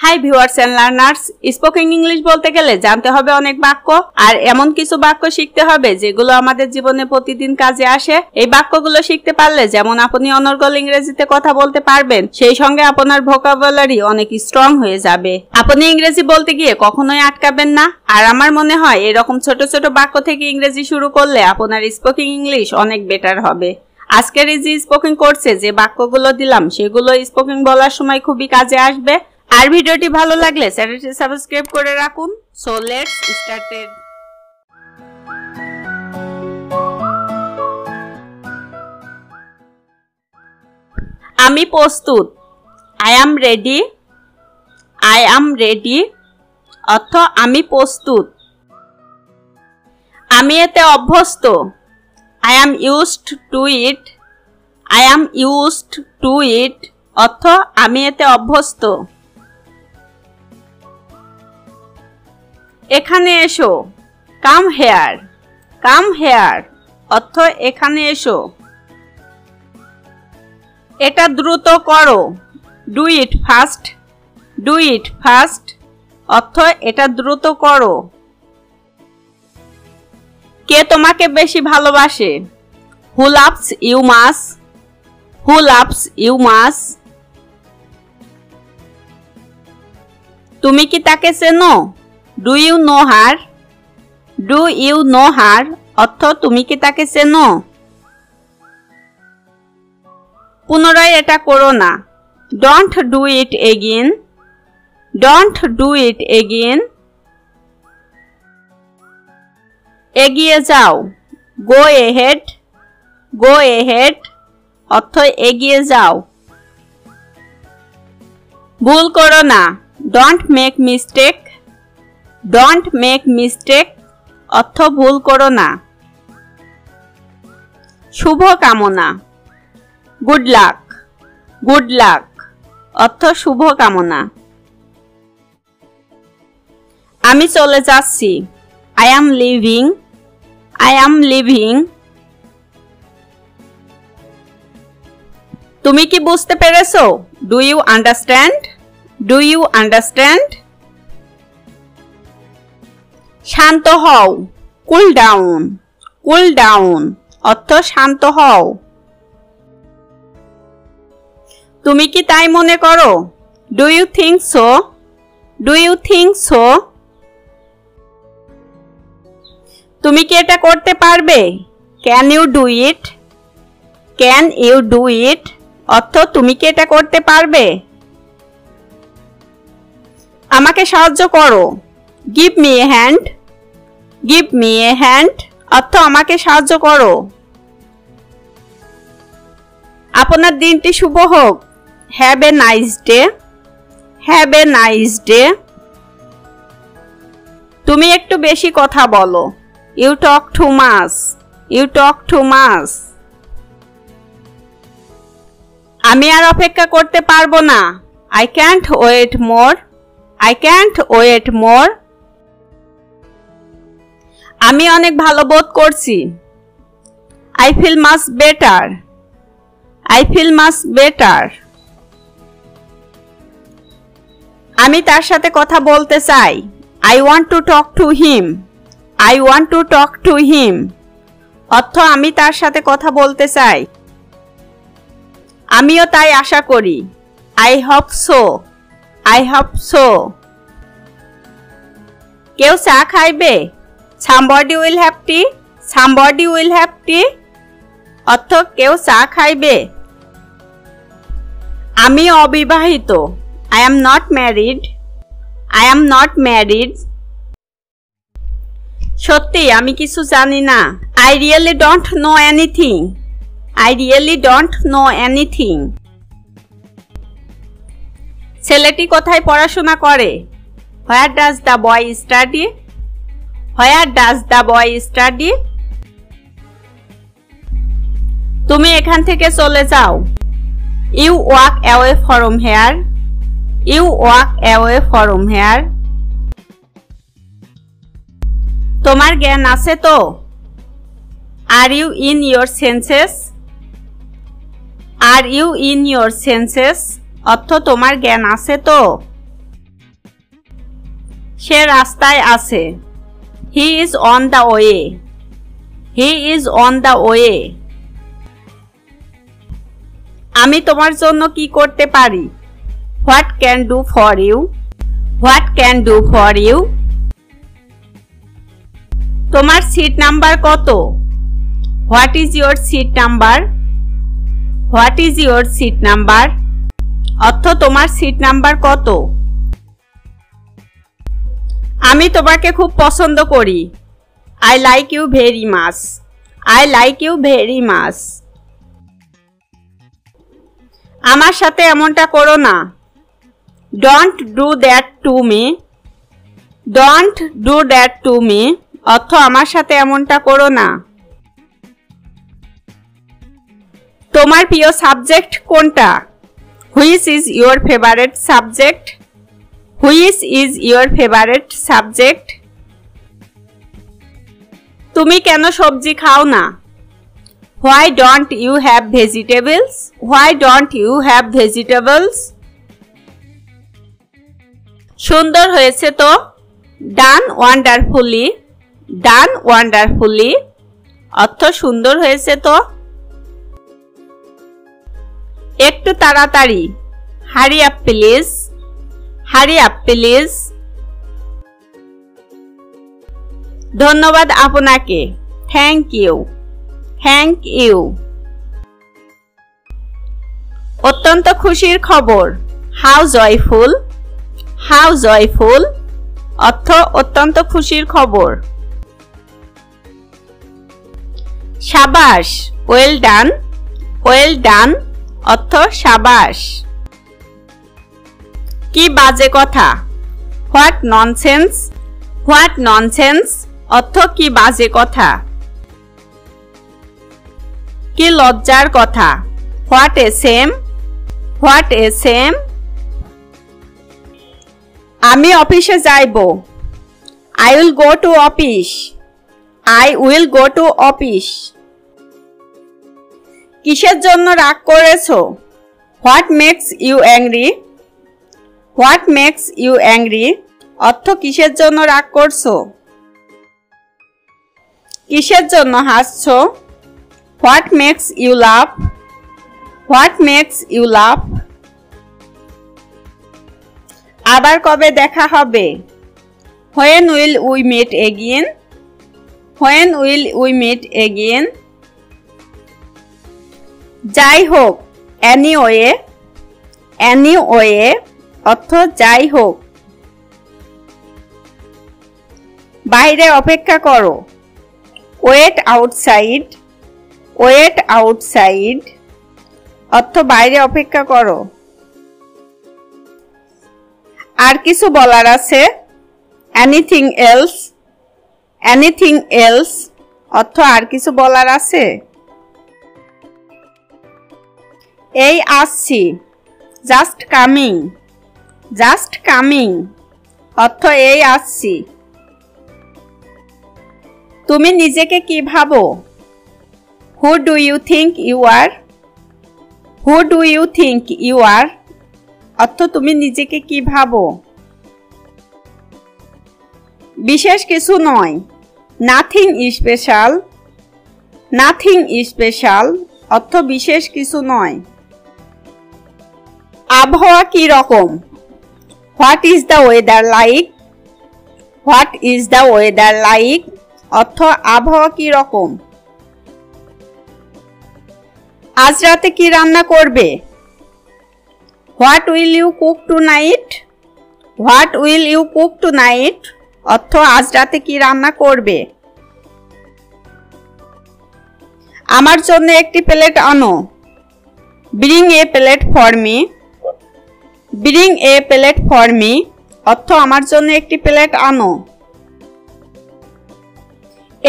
High viewers and learners, spoken English বলতে গেলে জানতে হবে অনেক বাক্য আর এমন কিছু বাক্য শিখতে হবে যেগুলো আমাদের জীবনে প্রতিদিন কাজে আসে। এই বাক্যগুলো শিখতে পারলে যেমন আপনি অনর্গল ইংরেজিতে কথা বলতে পারবেন, সেই সঙ্গে আপনার ভোকাবুলারি অনেক স্ট্রং হয়ে যাবে। আপনি ইংরেজি বলতে গিয়ে কখনোই আটকাবেন না। আর আমার মনে হয় এরকম ছোট ছোট বাক্য থেকে ইংরেজি শুরু করলে আপনার স্পোকেন ইংলিশ অনেক বেটার হবে। আজকের এই যে স্পোকেন কোর্সে যে বাক্যগুলো দিলাম সেগুলো স্পোকেন বলার সময় খুবই কাজে আসবে। আর ভিডিওটি ভালো লাগলে চ্যানেলটি সাবস্ক্রাইব করে রাখুন। So let's started. আমি প্রস্তুত। I am ready. I am ready অর্থ আমি প্রস্তুত। আমি এতে অভ্যস্ত। I am used to it. I am used to it অর্থ আমি এতে অভ্যস্ত। এখানে এসো। Come here. কাম হেয়ার অর্থ এখানে এসো। এটা দ্রুত করো। Do it fast. Do it fast অর্থ এটা দ্রুত করো। কে তোমাকে বেশি ভালোবাসে? Who loves you much. Who loves you much. তুমি কি তাকে চেনো? Do you know her. Do you know her অর্থ তুমি কি তাকে চেনো? পুনরায় এটা করো না। Don't do it again. Don't do it again. এগিয়ে যাও। গো এহেড। গো এহেড অর্থ এগিয়ে যাও। ভুল করো না। Don't make mistake. Don't make mistake অর্থ ভুল করো না। শুভ কামনা। Good luck. গুড লাক অর্থ শুভ কামনা। আমি চলে যাচ্ছি। I am leaving. I am leaving. তুমি কি বুঝতে পেরেছো? Do you understand. Do you understand. শান্ত হও। Cool down. কুল ডাউন অর্থ শান্ত হও। তুমি কি তাই মনে করো? Do you think so. Do you think so. তুমি কি এটা করতে পারবে? Can you do it. Can you do it অর্থ তুমি কি এটা করতে পারবে? আমাকে সাহায্য করো। Give me a hand. Give me a hand অর্থ আমাকে সাহায্য করো। আপনার দিনটি শুভ হোক। Have a nice day. Have a nice day. তুমি একটু বেশি কথা বলো। You talk too much. You talk too much. আমি আর অপেক্ষা করতে পারবো না। I can't wait more. I can't wait more. আমি অনেক ভালো বোধ করছি। I feel much better. I feel much better. আমি তার সাথে কথা বলতে চাই। I want to talk to him. I want to talk to him অর্থ আমি তার সাথে কথা বলতে চাই। আমিও তাই আশা করি। I hope so. I hope so. কেউ চা খাইবে? Somebody will have tea. Somebody will have tea অর্থ কেউ চা খাইবে। আমি অবিবাহিত। I am not married. I am not married সত্যি আমি কিছু জানি না। I really don't know anything. I really don't know anything ছেলেটি কোথায় পড়াশোনা করে? Where does the boy study? Where does the boy study? তুমি এখান থেকে চলে যাও। You walk away from here. You walk away from here তোমার জ্ঞান আছে তো? Are you in your senses? Are you in your senses অর্থ তোমার জ্ঞান আছে তো? সে রাস্তায় আছে। He is on the way. He is on the way. আমি তোমার জন্য কি করতে পারি? What can do for you? What can do for you? তোমার সিট নাম্বার কত? What is your seat number? What is your seat number? অর্থ তোমার সিট নাম্বার কত? আমি তোমাকে খুব পছন্দ করি। I like you very much. I like you very much. আমার সাথে এমনটা করো না। Don't do that to me. Don't do that to me. অর্থ আমার সাথে এমনটা করো না। তোমার প্রিয় সাবজেক্ট কোনটা? Which is your favorite subject? Which is your favorite subject? তুমি কেন সবজি খাও না? Why don't you have vegetables? Why don't you have vegetables? সুন্দর হয়েছে তো? Done wonderfully. Done wonderfully. অর্থ সুন্দর হয়েছে তো? একটু তাড়াতাড়ি। Hurry up please. Hurry up please. ধন্যবাদ আপনাকে। Thank you. Thank you. অত্যন্ত খুশির খবর। How joyful. How joyful. অর্থ অত্যন্ত খুশির খবর। সাবাস। Well done. Well done. অর্থ সাবাস। কি বাজে কথা? What nonsense. What nonsense. অর্থ কি বাজে কথা। কি লজ্জার কথা? What a shame. What a shame. আমি অফিসে যাইব। I will go to office. I will go to office. কিসের জন্য রাগ করেছো? What makes you angry? What makes you angry? অর্থ কিসের জন্য রাগ করছো? কিসের জন্য হাসছো? What makes you laugh? What makes you laugh? আবার কবে দেখা হবে? When will we meet again? When will we meet again? যাই হোক। Anyway. Anyway. অর্থ যাই হোক। বাইরে অপেক্ষা করো। Wait outside. Wait outside. অর্থ বাইরে অপেক্ষা করো। আর কিছু বলার আছে? Anything else? Anything else? অর্থ আর কিছু বলার আছে? এই আসছি। Just coming. Just coming. অর্থ এই আসছি। তুমি নিজেকে কি ভাবো? Who do you think you are? Who do you think you are? অর্থ তুমি নিজেকে কি ভাবো? বিশেষ কিছু নয়। Nothing special. Nothing special. অর্থ বিশেষ কিছু নয়। আবহাওয়া কি রকম? What is the weather like? What is the weather like? অর্থ আবহাওয়া কি রকম? আজ রাতে কি রান্না করবে? What will you cook tonight? What will you cook tonight? অর্থ আজ রাতে কি রান্না করবে? আমার জন্য একটি প্লেট আনো। Bring a plate for me. Bring a plate for me. অর্থ আমার জন্য একটি প্লেট আনো।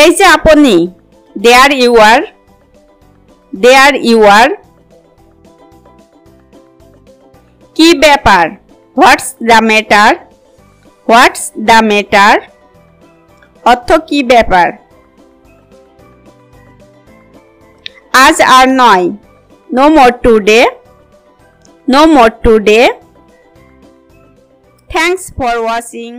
এই যে আপনি। There you are. There you are. কি ব্যাপার? What's the matter? What's the matter? অর্থ কি ব্যাপার? আজ আর নয়। No more today. No more today. Thanks for watching.